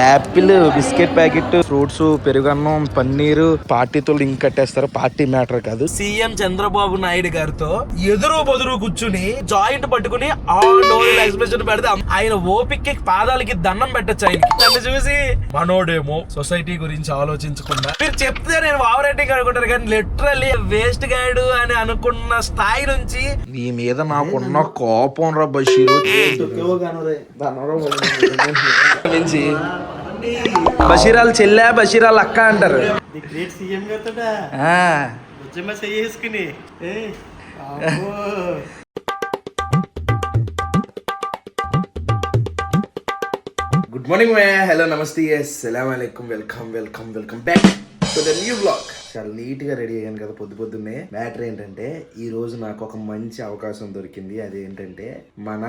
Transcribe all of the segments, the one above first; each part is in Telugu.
యాపిల్, బిస్కెట్ ప్యాకెట్, ఫ్రూట్స్, పెరుగన్నం, పన్నీరు. పార్టీతో లింక్ కట్టేస్తారు. పార్టీ మ్యాటర్ కాదు. సీఎం చంద్రబాబు నాయుడు గారితో ఎదురు బదురు కూర్చుని జాయింట్ పట్టుకుని ఆ నోరు ఎక్స్ప్రెషన్ పెడితే ఆయన ఓపిక్కి పాదాలకి దండం పెట్టచ్చు. ఆయన నన్ను చూసి మనోడేమో సొసైటీ గురించి ఆలోచించకుండా మీరు చెప్తే నేను ఓవర్ అనుకుంటారు, కానీ లిటరల్లీ వేస్ట్ గాడు అని అనుకున్న స్థాయి నుంచి నీ మీద నాకున్న కోపం రా బషీరు. బషీరాలు చెల్లె, బషీరాలు అక్క అంటారు. గుడ్ మార్నింగ్, హలో, నమస్తే, అస్సలాము అలైకుం, welcome back to the new vlog. చాలా నీట్ గా రెడీ అయ్యాను కదా పొద్దున్నే. మ్యాటర్ ఏంటంటే ఈ రోజు నాకు ఒక మంచి అవకాశం దొరికింది. అదేంటంటే మన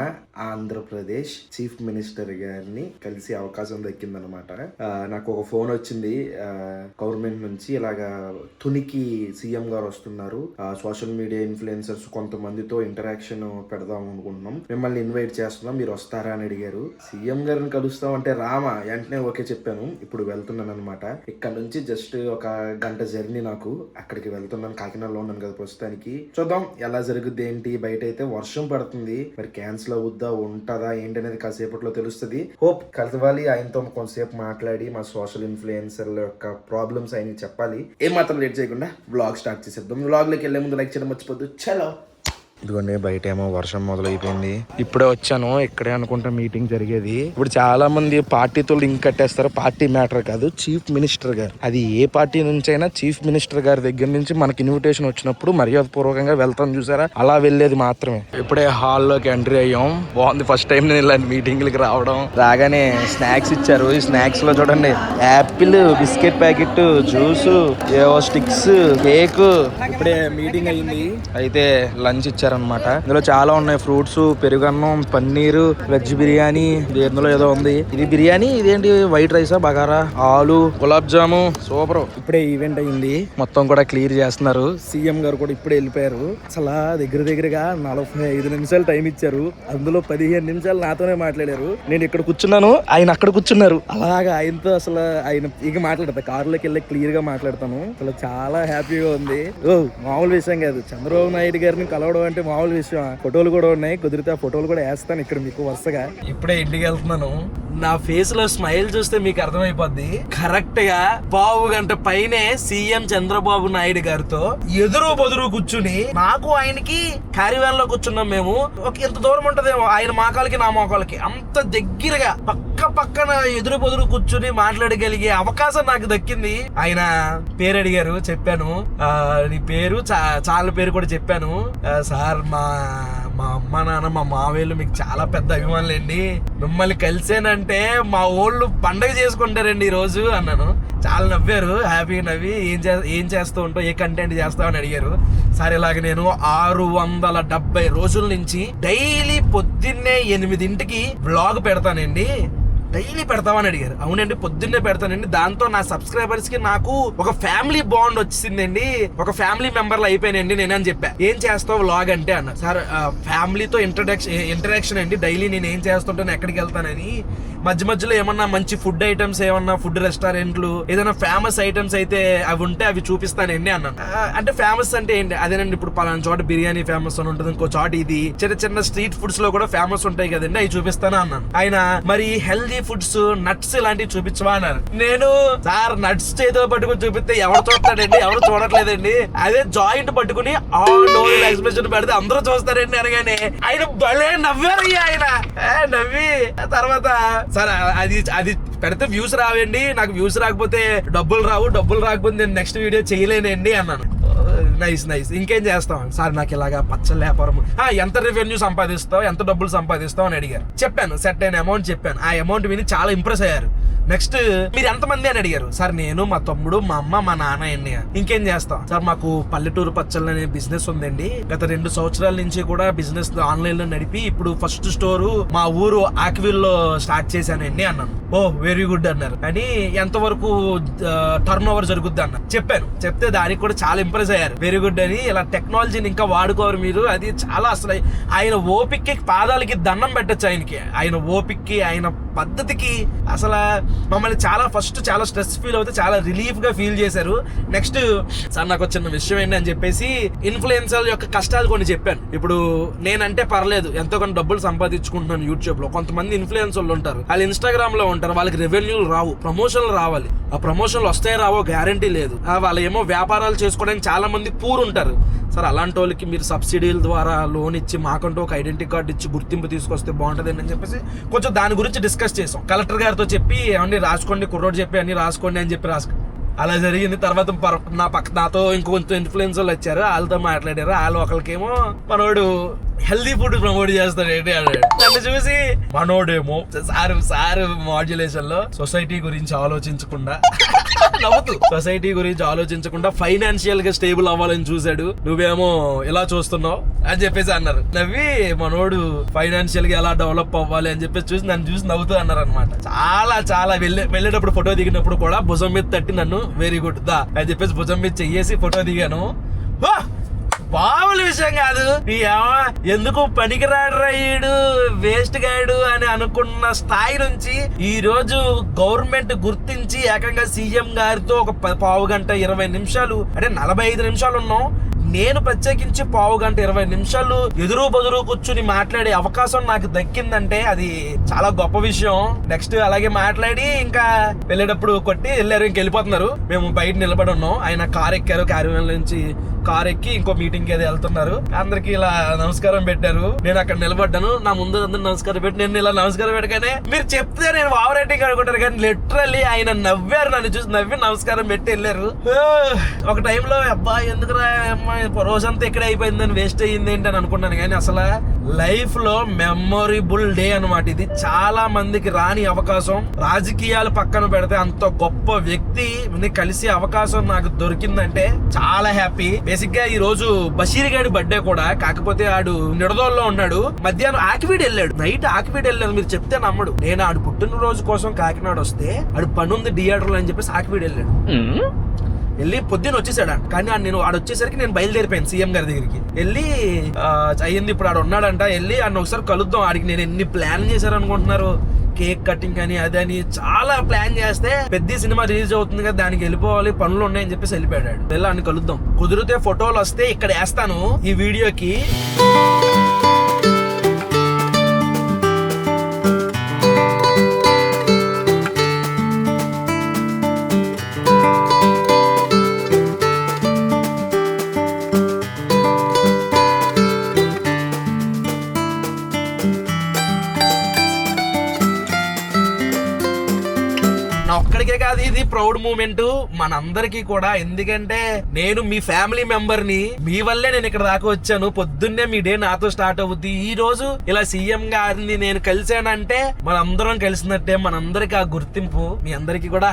ఆంధ్రప్రదేశ్ చీఫ్ మినిస్టర్ గారిని కలిసి అవకాశం దక్కింది అనమాట. నాకు ఒక ఫోన్ వచ్చింది గవర్నమెంట్ నుంచి, ఇలాగా తునికి సీఎం గారు వస్తున్నారు, సోషల్ మీడియా ఇన్ఫ్లుయెన్సర్స్ కొంతమందితో ఇంటరాక్షన్ పెడదాం అనుకుంటున్నాం, మిమ్మల్ని ఇన్వైట్ చేస్తున్నాం, మీరు వస్తారా అని అడిగారు. సీఎం గారిని కలుస్తాం అంటే రామా వెంటనే ఓకే చెప్పాను. ఇప్పుడు వెళ్తున్నాను అనమాట. ఇక్కడ నుంచి జస్ట్ ఒక గంట జర్నీ. నాకు అక్కడికి వెళ్తున్నాను. కాకినాడలో ఉన్నాను కదా ప్రస్తుతానికి. చూద్దాం ఎలా జరుగుద్ది ఏంటి. బయట అయితే వర్షం పడుతుంది, మరి క్యాన్సిల్ అవుద్దా ఉంటుందా ఏంటి అనేది కాసేపట్లో తెలుస్తుంది. హోప్ కలవాలి, ఆయనతో కొంతసేపు మాట్లాడి మా సోషల్ ఇన్ఫ్లుయెన్సర్ల యొక్క ప్రాబ్లమ్స్ ఆయనకి చెప్పాలి. ఏం మాత్రం లేట్ చేయకుండా వ్లాగ్ స్టార్ట్ చేసేద్దాం. వ్లాగ్ లోకి వెళ్లే ముందు లైక్ చేయడం మర్చిపోద్దు. చలో. ఇదిగోండి బయట ఏమో వర్షం మొదలైపోయింది. ఇప్పుడే వచ్చాను, ఇక్కడే అనుకుంటా మీటింగ్ జరిగేది. ఇప్పుడు చాలా మంది పార్టీతో లింక్ కట్టేస్తారు. పార్టీ మ్యాటర్ కాదు, చీఫ్ మినిస్టర్ గారు. అది ఏ పార్టీ నుంచి అయినా చీఫ్ మినిస్టర్ గారి దగ్గర నుంచి మనకి ఇన్విటేషన్ వచ్చినప్పుడు మర్యాద పూర్వకంగా వెళ్తాం చూసారా, అలా వెళ్ళేది మాత్రమే. ఇప్పుడే హాల్లోకి ఎంట్రీ అయ్యాం. బాగుంది, ఫస్ట్ టైం నేను ఇలాంటి మీటింగ్లకి రావడం. రాగానే స్నాక్స్ ఇచ్చారు. ఈ స్నాక్స్ లో చూడండి, యాపిల్, బిస్కెట్ ప్యాకెట్, జ్యూస్, ఏవో స్టిక్స్, కేక్. ఇప్పుడే మీటింగ్ అయ్యింది, అయితే లంచ్ ఇచ్చారు అనమాట. ఇందులో చాలా ఉన్నాయి, ఫ్రూట్స్, పెరుగన్నం, పన్నీరు, వెజ్ బిర్యానీ, ఇందులో ఏదో ఉంది. ఇది బిర్యానీ, ఇదేంటి వైట్ రైసా, బగారా, ఆలు, గులాబ్ జాము, సూపర్. ఇప్పుడే ఈవెంట్ అయింది, మొత్తం కూడా క్లియర్ చేస్తున్నారు. సీఎం గారు కూడా ఇప్పుడే వెళ్ళిపోయారు. అసలు దగ్గరగా 45 నిమిషాలు టైం ఇచ్చారు. అందులో 15 నిమిషాలు నాతోనే మాట్లాడారు. నేను ఇక్కడ కూర్చున్నాను, ఆయన అక్కడ కూర్చున్నారు. అలాగా ఆయనతో అసలు ఆయన ఇక మాట్లాడతా, కారులోకి వెళ్ళి క్లియర్ గా మాట్లాడతాను. అసలు చాలా హ్యాపీగా ఉంది. మామూలు విషయం కాదు, చంద్రబాబు నాయుడు గారిని కలవడం అంటే మామూలు విషయం. ఫోటోలు కూడా ఉన్నాయి, కుదిరితే ఆ ఫోటోలు కూడా వేస్తాను ఇక్కడ మీకు వరుసగా. ఇప్పుడే ఇంటికి వెళ్తున్నాను. నా ఫేస్ లో స్మైల్ చూస్తే మీకు అర్థమైపోద్ది. కరెక్ట్ గా పావు గంట పైనే సీఎం చంద్రబాబు నాయుడు గారితో ఎదురు బదురు కూర్చుని, నాకు ఆయనకి క్యారీవాన్ లో కూర్చున్నాం మేము. ఒక ఎంత దూరం ఉంటదేమో ఆయన మోకాలకి నా మోకాలకి, అంత దగ్గరగా పక్కన ఎదురు బదురు కూర్చుని మాట్లాడగలిగే అవకాశం నాకు దక్కింది. ఆయన పేరు అడిగారు, చెప్పాను. నీ పేరు చాలా పేరు కూడా చెప్పాను. సార్ మా అమ్మ నాన్న, మా మావేళ్ళు మీకు చాలా పెద్ద అభిమానులండి, మిమ్మల్ని కలిసానంటే మా ఊళ్ళు పండగ చేసుకుంటారండి ఈ రోజు అన్నాను. చాలా నవ్వారు, హ్యాపీగా నవ్వి ఏం చేస్తూ ఉంటావు, ఏ కంటెంట్ చేస్తావు అని అడిగారు. సరే, ఇలాగ నేను 670 రోజుల నుంచి డైలీ పొద్దున్నే 8 వ్లాగ్ పెడతానండి, డైలీ పెడతామని అడిగారు. అవునండి, పొద్దున్నే పెడతానండి. దాంతో నా సబ్స్క్రైబర్స్ కి నాకు ఒక ఫ్యామిలీ బాండ్ వచ్చిందండి, ఒక ఫ్యామిలీ మెంబర్లు అయిపోయానండి నేనని చెప్పా. ఏం చేస్తావు వ్లాగ్ అంటే అన్న. సార్, ఫ్యామిలీతో ఇంటరాక్షన్ అండి, డైలీ నేను ఏం చేస్తుంటాను, ఎక్కడికి వెళ్తానని, మధ్యలో ఏమన్నా మంచి ఫుడ్ ఐటమ్స్, ఏమన్నా ఫుడ్ రెస్టారెంట్లు, ఏదైనా ఫేమస్ ఐటమ్స్ అయితే అవి ఉంటే అవి చూపిస్తానండి అన్నాను. అంటే ఫేమస్ అంటే ఏంటి, అదేనండి ఇప్పుడు పలానా చోట బిర్యానీ ఫేమస్ అని ఉంటుంది, ఇంకో చోట ఇది చిన్న స్ట్రీట్ ఫుడ్స్ లో కూడా ఫేమస్ ఉంటాయి కదండి, అవి చూపిస్తాను అన్నాను. ఆయన మరి హెల్దీ ఫుడ్స్, నట్స్ ఇలాంటివి చూపించవా అన్నారు. నేను సార్ నట్స్ చేతితో పట్టుకుని చూపిస్తే ఎవరు చూస్తాడండి, ఎవరు చూడట్లేదండి, అదే జాయింట్ పట్టుకుని ఆ నోరు ఎక్స్ప్రెషన్ పెడితే అందరూ చూస్తారండి అనగానే ఆయన భలే నవ్వారయ్యా. ఆయన నవ్వి తర్వాత, సార్ అది పెడితే వ్యూస్ రావండి, నాకు వ్యూస్ రాకపోతే డబ్బులు రాకపోతే నేను నెక్స్ట్ వీడియో చేయలేనండి అన్నాను. నైస్, ఇంకేం చేస్తాం సార్, నాకు ఇలాగా పచ్చళ్ళ వ్యాపారం, ఎంత రెవెన్యూ సంపాదిస్తావు, ఎంత డబ్బులు సంపాదిస్తావు అని అడిగారు. చెప్పాను, సెట్ అయిన అమౌంట్ చెప్పాను. ఆ అమౌంట్ విని చాలా ఇంప్రెస్ అయ్యారు. నెక్స్ట్ మీరు ఎంతమంది అని అడిగారు. సార్, నేను, మా తమ్ముడు, మా అమ్మ, మా నాన్న అండి. ఇంకేం చేస్తాం సార్, మాకు పల్లెటూరు పచ్చళ్ళు అనే బిజినెస్ ఉందండి, గత 2 సంవత్సరాల నుంచి కూడా బిజినెస్ ఆన్లైన్ లో నడిపి ఇప్పుడు ఫస్ట్ స్టోరు మా ఊరు ఆక్విల్లో స్టార్ట్ చేశానండి అన్నాను. ఓ వెరీ గుడ్ అన్నారు. అని ఎంతవరకు టర్న్ ఓవర్ జరుగుద్ది అన్నారు. చెప్పాను. చెప్తే దానికి కూడా చాలా ఇంప్రెస్ అయ్యారు. వెరీ గుడ్ అని, ఇలా టెక్నాలజీని ఇంకా వాడుకోరు మీరు, అది చాలా అసలు ఆయన ఓపిక్కి పాదాలకి దండం పెట్టచ్చు. ఆయన ఓపిక్కి, ఆయన పద్ధతికి అసలు మమ్మల్ని చాలా స్ట్రెస్ ఫీల్ అవుతే చాలా రిలీఫ్ గా ఫీల్ చేశారు. నెక్స్ట్ సార్ నాకు చిన్న విషయం ఏంటి అని చెప్పేసి ఇన్ఫ్లుయెన్సర్ యొక్క కష్టాలు కొన్ని చెప్పాను. ఇప్పుడు నేనంటే పర్లేదు, ఎంతో కొంత డబ్బులు సంపాదించుకుంటున్నాను యూట్యూబ్ లో. కొంతమంది ఇన్ఫ్లుయెన్సర్లు ఉంటారు, వాళ్ళు ఇన్స్టాగ్రామ్ లో ఉంటారు, వాళ్ళకి రెవెన్యూలు రావు, ప్రమోషన్లు రావాలి. ఆ ప్రమోషన్లు వస్తాయో రావో గ్యారంటీ లేదు. వాళ్ళు ఏమో వ్యాపారాలు చేసుకోవడానికి చాలా మంది పూర్ ఉంటారు. సార్ అలాంటి వాళ్ళకి మీరు సబ్సిడీల ద్వారా లోన్ ఇచ్చి మాకంటూ ఒక ఐడెంటిటీ కార్డు ఇచ్చి గుర్తింపు తీసుకొస్తే బాగుంటుంది అని చెప్పేసి కొంచెం దాని గురించి డిస్కస్ చేసాం. కలెక్టర్ గారితో చెప్పి అవన్నీ రాసుకోండి, కుర్రోడు చెప్పి అన్ని రాసుకోండి అని చెప్పి అలా జరిగింది. తర్వాత నాతో ఇంకొంచెం ఇన్ఫ్లుయెన్సర్లు వచ్చారు, వాళ్ళతో మాట్లాడారు. వాళ్ళు ఒకరికేమో మనోడు హెల్దీ ఫుడ్ ప్రమోట్ చేస్తాడు ఏంటి అన్నాడు. నన్ను చూసి మనోడేమో సార్ మాడ్యులేషన్ లో సొసైటీ గురించి ఆలోచించకుండా నవ్వుతూ సొసైటీ గురించి ఆలోచించకుండా ఫైనాన్షియల్ గా స్టేబుల్ అవ్వాలని చూశాడు, నువ్వేమో ఇలా చూస్తున్నావు అని చెప్పేసి అన్నారు. నవ్వి మనోడు ఫైనాన్షియల్ గా ఎలా డెవలప్ అవ్వాలి అని చెప్పేసి చూసి నన్ను చూసి నవ్వుతూ అన్నారు అనమాట. చాలా వెళ్ళేటప్పుడు ఫోటో దిగినప్పుడు కూడా భుజం మీద తట్టి నన్ను వెరీ గుడ్ దా అని చెప్పేసి భుజం మీద చెయ్యేసి ఫోటో దిగాను. మామూలు విషయం కాదు. ఎందుకు పనికిరాడు రాయుడు వేస్ట్ గాడు అని అనుకున్న స్థాయి నుంచి ఈ రోజు గవర్నమెంట్ గుర్తించి ఏకంగా సీఎం గారితో ఒక 15 గంట 20 నిమిషాలు అంటే 45 నిమిషాలు ఉన్నాం. నేను ప్రత్యేకించి 15 గంట 20 నిమిషాలు ఎదురు బదురు కూర్చుని మాట్లాడే అవకాశం నాకు దక్కిందంటే అది చాలా గొప్ప విషయం. నెక్స్ట్ అలాగే మాట్లాడి ఇంకా వెళ్ళేటప్పుడు కొట్టి వెళ్ళారు, ఇంక వెళ్ళిపోతున్నారు. మేము బయట నిలబడి ఉన్నాం. ఆయన కార్ ఎక్కారు, క్యారియర్ నుంచి కార్ ఎక్కి ఇంకో మీటింగ్ ఏదో వెళ్తున్నారు. అందరికి ఇలా నమస్కారం పెట్టారు. నేను అక్కడ నిలబడ్డాను, నా ముందు అందరూ నమస్కారం పెట్టి నేను ఇలా నమస్కారం పెట్టగానే మీరు చెప్తే నేను ఓవర్ రైటింగ్ అనుకుంటారు కానీ లిటరల్లీ ఆయన నవ్వారు, నన్ను చూసి నవ్వి నమస్కారం పెట్టి వెళ్ళారు. ఒక టైంలో అబ్బా ఎందుకురా రోజంతా ఎక్కడ అయిపోయిందని వేస్ట్ అయ్యింది ఏంటి అని అనుకున్నాను. కానీ అసలు లైఫ్ లో మెమొరబుల్ డే అన్నమాట ఇది. చాలా మందికి రాని అవకాశం, రాజకీయాలు పక్కన పెడితే అంత గొప్ప వ్యక్తి కలిసే అవకాశం నాకు దొరికిందంటే చాలా హ్యాపీ. బేసిక్ గా ఈ రోజు బషీర్ గారి బర్త్డే కూడా, కాకపోతే ఆడు నిడదోల్లో ఉన్నాడు. మధ్యాహ్నం ఆకివీడు వెళ్ళాడు, నైట్ ఆకివీడు వెళ్ళాడు. మీరు చెప్తే నమ్మడు. నేను ఆడు పుట్టినరోజు కోసం కాకినాడ వస్తే ఆడు పనుంది థియేటర్లో అని చెప్పేసి ఆకివీడు వెళ్ళాడు. వెళ్ళి పొద్దున్న వచ్చేసాడు. కానీ నేను ఆడ వచ్చేసరికి నేను బయలుదేరిపోయాను సీఎం గారి దగ్గరికి. వెళ్ళి అయ్యింది ఇప్పుడు ఆడ ఉన్నాడంట, వెళ్ళి ఆడిని ఒకసారి కలుద్దాం. ఆడికి నేను ఎన్ని ప్లాన్ చేశారు అనుకుంటున్నారు, కేక్ కటింగ్ అని అదని చాలా ప్లాన్ చేస్తే పెద్ద సినిమా రిలీజ్ అవుతుంది కదా, దానికి వెళ్ళిపోవాలి, పనులు ఉన్నాయని చెప్పేసి వెళ్ళిపోయాడు. వెళ్ళి ఆడిని కలుద్దాం, కుదిరితే ఫోటోలు వస్తే ఇక్కడ వేస్తాను ఈ వీడియోకి. ఒక్కడికే కాదు ఇది ప్రౌడ్ మూమెంట్ మనందరికీ కూడా. ఎందుకంటే నేను మీ ఫ్యామిలీ మెంబర్ ని, మీ వల్లే నేను ఇక్కడ దాకా వచ్చాను. పొద్దున్నే మీ డే నాతో స్టార్ట్ అవుద్ది. ఈ రోజు ఇలా సీఎం గారిని నేను కలిసానంటే మనందరం కలిసినట్టే. మనందరికి ఆ గుర్తింపు. మీ అందరికి కూడా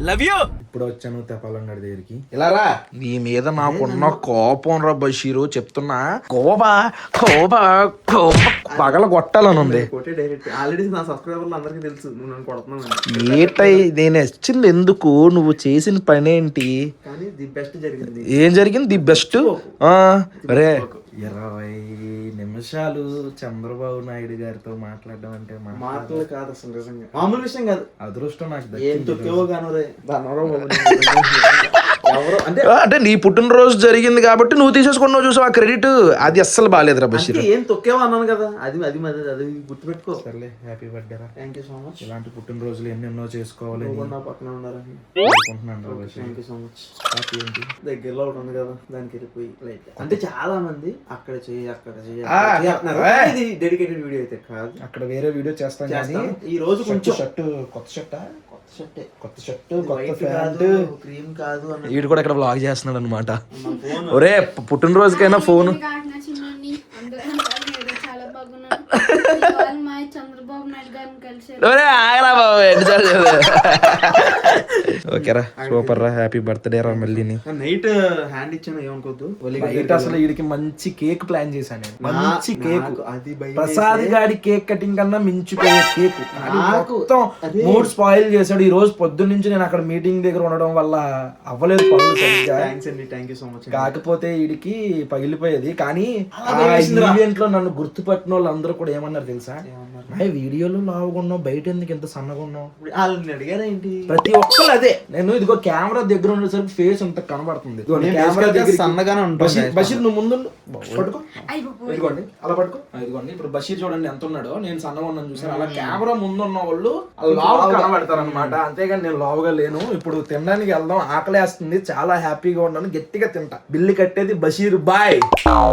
లవ్ యూ. ఇప్పుడు వచ్చాను తెపాలంగడి దగ్గరికి. ఇలా రా. నీ మీద నాకున్న కోపం రా బషీరు, చెప్తున్నా. పగల కొట్టాలని ఉంది. ఏటై నేను వచ్చింది ఎందుకు, నువ్వు చేసిన పని ఏంటి, ఏం జరిగింది? The best. రే 20 నిమిషాలు చంద్రబాబు నాయుడు గారితో మాట్లాడడం అంటే మాటలు కాదు అసలు, నిజంగా మామూలు విషయం కాదు. అదృష్టం నాకు అంటే నీ పుట్టినరోజు జరిగింది కాబట్టి నువ్వు తీసేసుకున్నావు చూసావు ఆ క్రెడిట్. అది అస్సలు బాగాలేదురా బషీర్. ఏం తొక్కేవా అన్నాను కదా, అది గుర్తుపెట్టుకో. సర్లే, హ్యాపీ బర్త్డే రా. Thank you so much. ఇలాంటి పుట్టినరోజులు ఎన్నెన్నో చేసుకోవాలి. పక్కన ఉన్నారని దగ్గరలో ఒకటి ఉంది కదా, దానికి వెళ్ళిపోయి అంటే చాలా మంది అక్కడ చేయి ఇది డెడికేటెడ్ వీడియో అయితే కాదు, అక్కడ వేరే వీడియో చేస్తాం. కానీ ఈ రోజు కొంచెం కొత్త షర్ట్ క్రీమ్ కాదు. వీడు కూడా ఇక్కడ వ్లాగ్ చేస్తున్నాడు అనమాట. ఒరే పుట్టినరోజుకైనా ఫోన్ ఓకేరా, సూపర్ రా, హ్యాపీ బర్త్డే రా. మళ్ళీ నైట్ హ్యాండ్ ఇచ్చాను, ఏమనుకోద్దు. నైట్ అసలు వీడికి మంచి కేక్ ప్లాన్ చేశాను. మంచి కేక్, ప్రసాద్ గాడి కేక్ కటింగ్ కన్నా మించిపోయే కేక్. మొత్తం మూడ్ స్పాయిల్ చేశాడు. ఈ రోజు పొద్దున్న నుంచి నేను అక్కడ మీటింగ్ దగ్గర ఉండడం వల్ల అవ్వలేదు పనులు సరిగ్గా. కాకపోతే వీడికి పగిలిపోయేది. కానీ ఆ ఈవెంట్ లో నన్ను గుర్తుపట్టిన వాళ్ళు అందరూ కూడా ఏమన్నారు తెలుసా, వీడియోలో లావుగా ఉన్నావు, బయట ఎందుకు ఇంత సన్నగా ఉన్నావు? వాళ్ళని అడిగారా ఏంటి? ప్రతి ఒక్కరు అదే. నేను ఇదిగో కెమెరా దగ్గర ఉండేసరికి ఫేస్ అంత కనబడుతుంది. కెమెరా దగ్గర సన్నగానే ఉంటాం. బషీర్ నువ్వు ముందు పట్టుకో, ఇదిగోండి అలా పట్టుకో. ఇదిగోండి ఇప్పుడు బషీర్ చూడండి ఎంత ఉన్నాడో, నేను సన్నగా ఉన్నాను చూసాను. అలా కెమెరా ముందు ఉన్న వాళ్ళు లావుగా కనబడతారు అనమాట. అంతేగాని నేను లావుగా లేను. ఇప్పుడు తినడానికి వెళ్దాం, ఆకలేస్తుంది, చాలా హ్యాపీగా ఉన్నాను, గట్టిగా తింటా. బిల్లు కట్టేది బషీర్ బాయ్.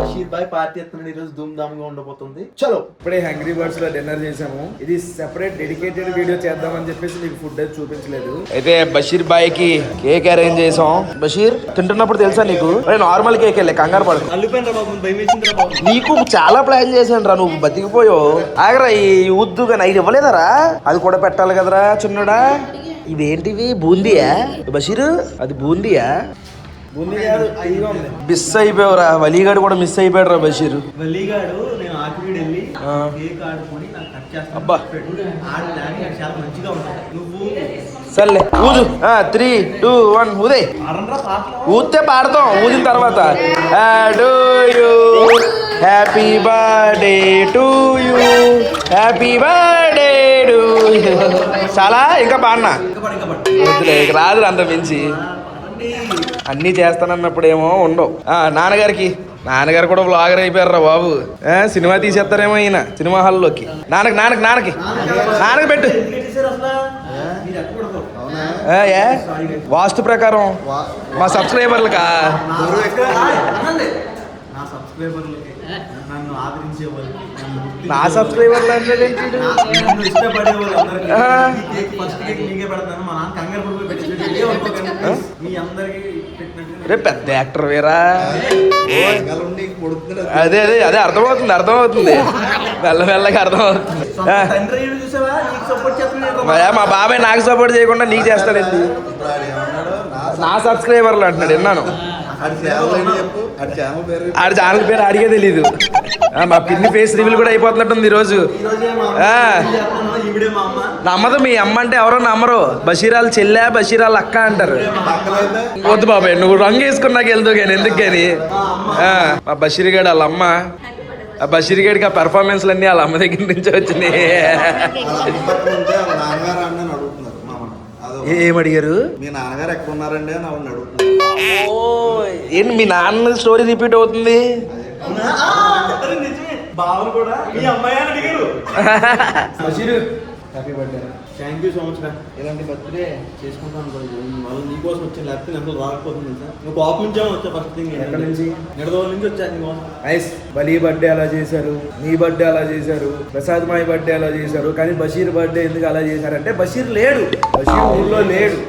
బషీర్ బాయ్ పార్టీ ఎత్తున్నాడు ఈ రోజు, ధూమ్ ధామ్ గా ఉండబోతుంది. చలో ఇప్పుడే హంగ్రీ బర్డ్స్ లో డిన్నర్ చేసాము. ఇది సెపరేట్ డెడికేటెడ్ వీడియో చేద్దామని చెప్పేసి మీకు ఫుడ్ అయితే చూపించలేదు. అయితే బషీర్ బాయ్ కి కేక్ అరేంజ్ చేసాం. బషీర్ తింటున్నప్పుడు తెలుసా నీకు నార్మల్ కేక్ వెళ్ళే, కంగారు పడకు. అల్లిపోయినరా బాబు, భయం వేసిందిరా బాబు. నీకు చాలా ప్లాన్ చేశాను రా, నువ్వు బతికిపోయావు. ఆగరా ఈ ఉద్దు కానీ ఇది ఇవ్వలేదరా, అది కూడా పెట్టాలి కదరా చిన్నడా. ఇవేంటివి బూందీయా బషీర్? అది బూందీయా? మిస్ అయిపోయావురా, వలీగాడు కూడా మిస్ అయిపోయాడు రా బషీర్. వల్లిగాడు నేను ఆకివీడు వెళ్ళి కేక్ ఆడుకొని నాకు కట్ చేస్తాను. అబ్బా చాలా మంచిగా ఉంటాయి. నువ్వు సర్లే ఊదు. 3, 2, 1 ఊదే. ఊదితే పాడతాం, ఊదిన తర్వాత happy birthday to you, happy birthday to you. చాలా ఇంకా పాడినా వద్దులే, ఇక రాదు అంత మించి. అన్నీ చేస్తానన్నప్పుడేమో ఉండవు. నాన్నగారు కూడా బ్లాగర్ అయిపోయారు రా బాబు. సినిమా తీసేస్తారేమో ఈయన సినిమా హాల్లోకి. నాన్నకి పెట్టు. వాస్తు ప్రకారం మా సబ్స్క్రైబర్లకా, నా సబ్స్క్రైబర్లకి, నన్ను ఆదరించే వాళ్ళకి, నా సబ్స్క్రైబర్లు అంటే నన్ను ఇష్టపడే వాళ్ళందరికీ ఈ కేక్ ఫస్ట్ కేక్ మీకే పెడతాను. మా నాన్న కంగారు పడిపోయి పెట్టేసి మీ అందరికి పెట్టినట్టు. రే పెద్ద యాక్టర్ వేరా. అదే అదే అదే అర్థమవుతుంది మెల్లమెల్లగా అర్థమవుతుంది. తండ్రి చూసావా, నీకు సపోర్ట్ చేస్తున్నాడు. మా బాబాయ్ నాకు సపోర్ట్ చేయకుండా నీకు చేస్తాడండి. నా సబ్స్క్రైబర్లు అంటున్నాడు, విన్నాను. ఆడి ఛానల్ పేరు అడిగే తెలీదు. మా పిన్ని ఫేస్ రివీల్ కూడా అయిపోతున్నట్టుంది ఈరోజు. నమ్మదు, మీ అమ్మ అంటే ఎవరో నమ్మరు. బషీరాల్ చెల్లె, బషీరాల్ అక్క అంటారు. వద్దు బాబాయ్, నువ్వు రంగు వేసుకున్నాక వెళ్తావు కానీ ఎందుకు కానీ. మా బషీర్ గారు వాళ్ళ అమ్మ, ఆ బషీర్ గారికి ఆ పెర్ఫార్మెన్స్లు అన్నీ వాళ్ళ అమ్మ దగ్గర నుంచి వచ్చినాయి. ఏమడిగారు? మీ నాన్నగారు ఎక్కడ ఉన్నారండి అని ఆవిడ అడుగుతున్నారు. ఏంటి మీ నాన్న స్టోరీ రిపీట్ అవుతుంది? బావలు కూడా మీ అమ్మాయి అని అడిగారు. Happy birthday. Thank you so much రా. ఇలాంటి బర్త్డే చేసుకుంటాను వాళ్ళు నీకోసం వచ్చాను, లేకపోతే ఎంత రాకపోతుంది సార్. నువ్వు కోపం నుంచే వచ్చా ఫస్ట్ థింగ్. ఎక్కడి నుంచి? నిడదోల నుంచి వచ్చాను నీకోసం. నైస్. బలీ బర్త్డే అలా చేశారు, నీ బర్త్డే అలా చేశారు, ప్రసాద్ మాయి బర్త్డే అలా చేశారు. కానీ బషీర్ బర్త్డే ఎందుకు అలా చేశారంటే బషీర్ లేడు, బషీర్ ఊర్లో లేడు.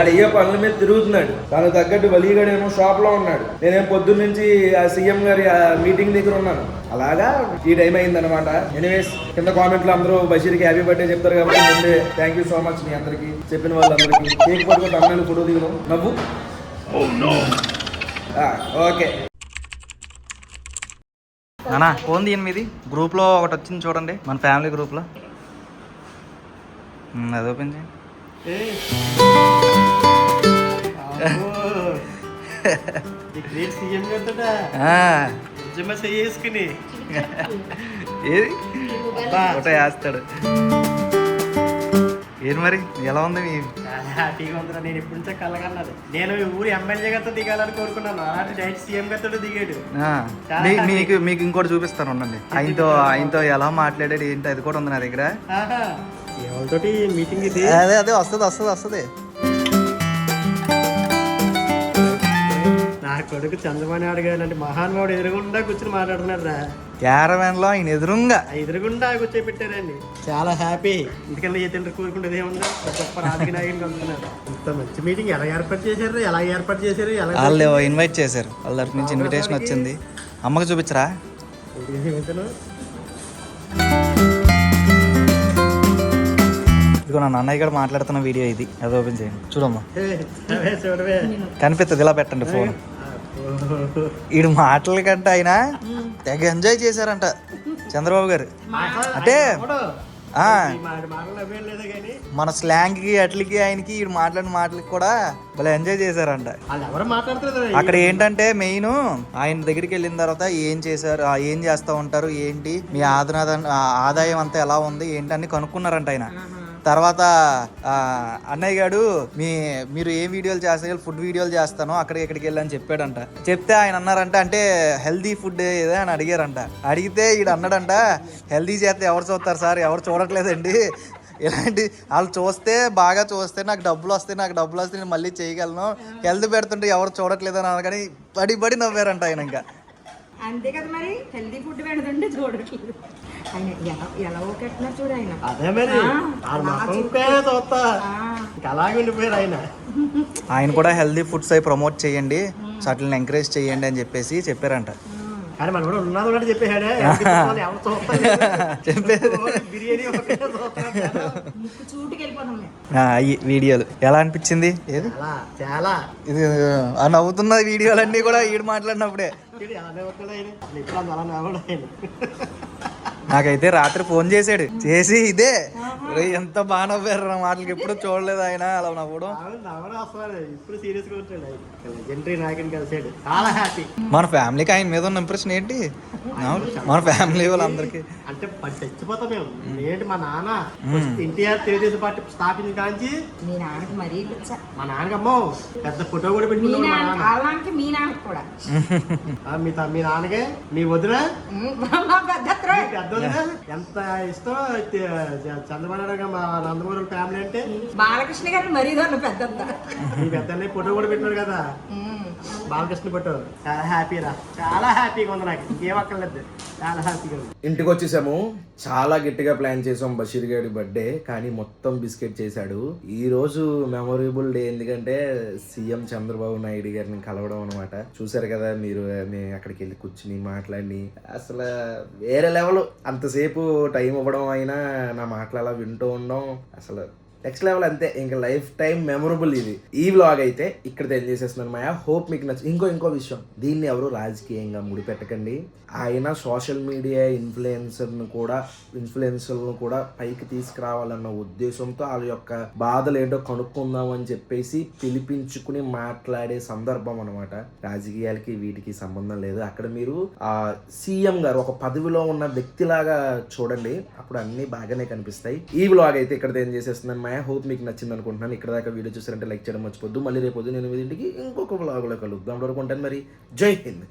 ఆడ ఏ పనుల మీద తిరుగుతున్నాడు. దానికి తగ్గట్టు వలీగాడేమో షాప్ లో ఉన్నాడు. నేనేం పొద్దున్న నుంచి ఆ సీఎం గారి మీటింగ్ దగ్గర ఉన్నాను. అలాగా ఈ టైం అయిందనమాట. ఎనీవేస్ కింద కామెంట్ లో అందరూ బషీర్కి హ్యాపీ బర్త్డే చెప్తారు కాబట్టి ముందే థ్యాంక్ యూ సో మచ్ మీ అందరికి, చెప్పిన వాళ్ళందరికీ. కేక్ పట్టుకుంటే అమ్మాయిలు ఫోటో దిగను నవ్వు. ఓకే అన్నా ఫోన్ తీయండి మీది. గ్రూప్లో ఒకటి వచ్చింది చూడండి, మన ఫ్యామిలీ గ్రూప్లో. అది ఓపెన్ చేయండి. ఏది ఫోటో వేస్తాడు. ఏది మరి ఎలా ఉంది? హ్యాపీగా ఉందిరా. నేను ఎప్పటి నుంచో కలగన్నది. నేను ఈ ఊరు ఎమ్మెల్యే గారితో దిగాలని కోరుకున్నాను, అలాంటి డైరెక్ట్ సీఎం గారితో దిగాడు. మీకు ఇంకోటి చూపిస్తాను ఉండండి. ఆయనతో ఎలా మాట్లాడాడు ఏంటి, అది కూడా ఉంది నా దగ్గర. ఎవరితోటి మీటింగ్ ఇది? అదే వస్తుంది. నా కొడుకు చంద్రబాబు నాయుడు గారు అంటే మహానుభావుడు ఎదురుగుండా కూర్చొని మాట్లాడుతున్నాడు రా. క్యారవాన్ లో ఆయన ఎదురుగుండా కూర్చోపెట్టారండి. చాలా హ్యాపీ. ఎందుకంటే ఏ తండ్రి కోరుకుంటుంది ఏముందా, గొప్ప రాజకీయ నాయకుని కలుగుతున్నారు. ఇంత మంచి మీటింగ్ ఎలా ఏర్పాటు చేశారు? వాళ్ళు ఇన్వైట్ చేశారు, వాళ్ళ తరఫు నుంచి ఇన్విటేషన్ వచ్చింది. అమ్మకి చూపించరా? ఇదిగో నా అన్నయ్య కూడా మాట్లాడుతున్న వీడియో ఇది. అది ఓపెన్ చేయండి, చూడమ్మా. కనిపిస్తుంది, ఇలా పెట్టండి ఫోన్. వీడు మాటల కంటే ఆయన తెగ ఎంజాయ్ చేశారంట చంద్రబాబు గారు. అంటే ఆ, మాటలు అవ్వేం లేదు కానీ మన స్లాంగ్కి అట్లకి ఆయనకి ఈడు మాట్లాడిన మాటలకి కూడా భలే ఎంజాయ్ చేశారంట. వాళ్ళు ఎవరు మాట్లాడుతున్నారు అక్కడ ఏంటంటే మెయిన్ ఆయన దగ్గరికి వెళ్ళిన తర్వాత ఏం చేశారు, ఏం చేస్తూ ఉంటారు, ఏంటి మీ ఆదాయం అంతా ఎలా ఉంది ఏంటని కనుక్కున్నారంట ఆయన. తర్వాత అన్నయ్య గారు మీరు ఏ వీడియోలు చేస్తారు, ఫుడ్ వీడియోలు చేస్తాను అక్కడికి ఇక్కడికి వెళ్ళి అని చెప్పాడంట. చెప్తే ఆయన అన్నారంట అంటే హెల్దీ ఫుడ్ ఏదో అని అడిగారంట. అడిగితే ఈడు అన్నాడంట హెల్దీ చేస్తే ఎవరు చూస్తారు సార్, ఎవరు చూడట్లేదండి, ఇలాంటి వాళ్ళు చూస్తే బాగా చూస్తే నాకు డబ్బులు వస్తే నేను మళ్ళీ చేయగలను, హెల్త్ పెడుతుంటే ఎవరు చూడట్లేదు అని అనగానే పడి నవ్వారంట ఆయన. ఇంకా అంతే కదా మరి, హెల్దీ ఫుడ్ పెడుతుంటే చూడట్లేదు ఆయన ఎలా ఓకెట్టినారు చూడు ఆయన. అదే మరి ఆ మొత్తం చూస్తా ఇంకా అలాగే ఉండిపోయారు ఆయన కూడా హెల్దీ ఫుడ్స్ అవి ప్రమోట్ చేయండి, వాటిని ఎంకరేజ్ చేయండి అని చెప్పారంట. కానీ మనం కూడా ఉన్నది ఉన్నట్టు చెప్పేసాడే ఎవరు చూస్తారు బిర్యానీ ఒకటే చూస్తారు. ముక్కు చూటుకి వెళ్ళిపోతాం మేము. ఈ వీడియోలు ఎలా అనిపించింది? ఏది చాలా చాలా ఇది ఆ నవ్వుతున్న వీడియోలన్నీ కూడా ఈడు మాట్లాడినప్పుడే. అలానే ఉంటాడు ఆయన, ఇప్పుడు అలా నవ్వడు ఆయన. నాకైతే రాత్రి ఫోన్ చేశాడు, చేసి ఇదే ఎంత బాగా నవ్వారు నా మాటలకి, ఎప్పుడు చూడలేదు ఆయన అలా నవ్వడం. నవ్వడం వస్తారు, ఇప్పుడు సీరియస్ గా ఉంటాడు ఆయన. లెజెండరీ నాయకుని కలిసాడు, చాలా హ్యాపీ. మన ఫ్యామిలీకి ఆయన మీద ఉన్న ఇంప్రెషన్ ఏంటి? మన ఫ్యామిలీ వాళ్ళందరికీ అంటే చచ్చిపోతాం మేము. ఏంటి మా నాన్న ఎన్టీఆర్ తెలుగుదేశం పార్టీ స్థాపించిన కాంచి మీ నాన్నకి మరీ పిచ్చ. మా నాన్నకమ్మో పెద్ద ఫోటో కూడా మీ పెట్టుకున్నాడు మా నాన్న నాన్న. కాలానికి మీ నాన్నకి కూడా మీ నాన్నకే మీ వదిన మా పెద్దత్రో. పెద్ద వదిన ఎంత ఇష్టం చంద్రబాబు నాయుడు మా నందమూరి ఫ్యామిలీ అంటే. బాలకృష్ణ గారిని మరీ దొన్న పెద్దంత. మీ పెద్ద ఫోటో కూడా పెట్టినాడు కదా బాలకృష్ణ ఫోటో. చాలా హ్యాపీరా, చాలా హ్యాపీగా ఉంది నాకు, ఇంకేం అక్కర్లేదు, చాలా హ్యాపీగా ఉంది. ఇంటికి వచ్చేసాము. చాలా గట్టిగా ప్లాన్ చేసాం బషీర్ గారి బర్త్డే, కానీ మొత్తం బిస్కెట్ చేశాడు. ఈ రోజు మెమొరబుల్ డే, ఎందుకంటే సీఎం చంద్రబాబు నాయుడు గారిని కలవడం అనమాట. చూసారు కదా మీరు, నేను అక్కడికి వెళ్ళి కూర్చుని మాట్లాడి అసలు వేరే లెవెల్. అంతసేపు టైం ఇవ్వడం అయినా నా మాటలు అలా వింటూ ఉండడం అసలు నెక్స్ట్ లెవెల్. అంతే, ఇంకా లైఫ్ టైం మెమొరబుల్ ఇది. ఈ వ్లాగ్ అయితే ఇక్కడ ఎంజాయ్ చేసేస్తున్నాను మాయా. హోప్ మీకు నచ్చి. ఇంకో విషయం, దీన్ని ఎవరు రాజకీయంగా ముడిపెట్టకండి. ఆయన సోషల్ మీడియా ఇన్ఫ్లుయెన్సర్ను కూడా పైకి తీసుకురావాలన్న ఉద్దేశంతో వాళ్ళ యొక్క బాధలు ఏంటో కనుక్కుందాం అని చెప్పేసి పిలిపించుకుని మాట్లాడే సందర్భం అనమాట. రాజకీయాలకి వీటికి సంబంధం లేదు. అక్కడ మీరు సీఎం గారు ఒక పదవిలో ఉన్న వ్యక్తిలాగా చూడండి, అప్పుడు అన్ని బాగానే కనిపిస్తాయి. ఈ వ్లాగ్ అయితే ఇక్కడ ఏం చేసేస్తున్నాను. హోప్ మీకు నచ్చింది అనుకుంటున్నాను. ఇక్కడ దాకా వీడియో చూసారంటే లైక్ చేయడం మర్చిపోద్దు. మళ్ళీ రేపు 8 ఇంకొక వ్లాగ్లో కలుద్దాం. వరకు ఉంటాను మరి. జై హింద్.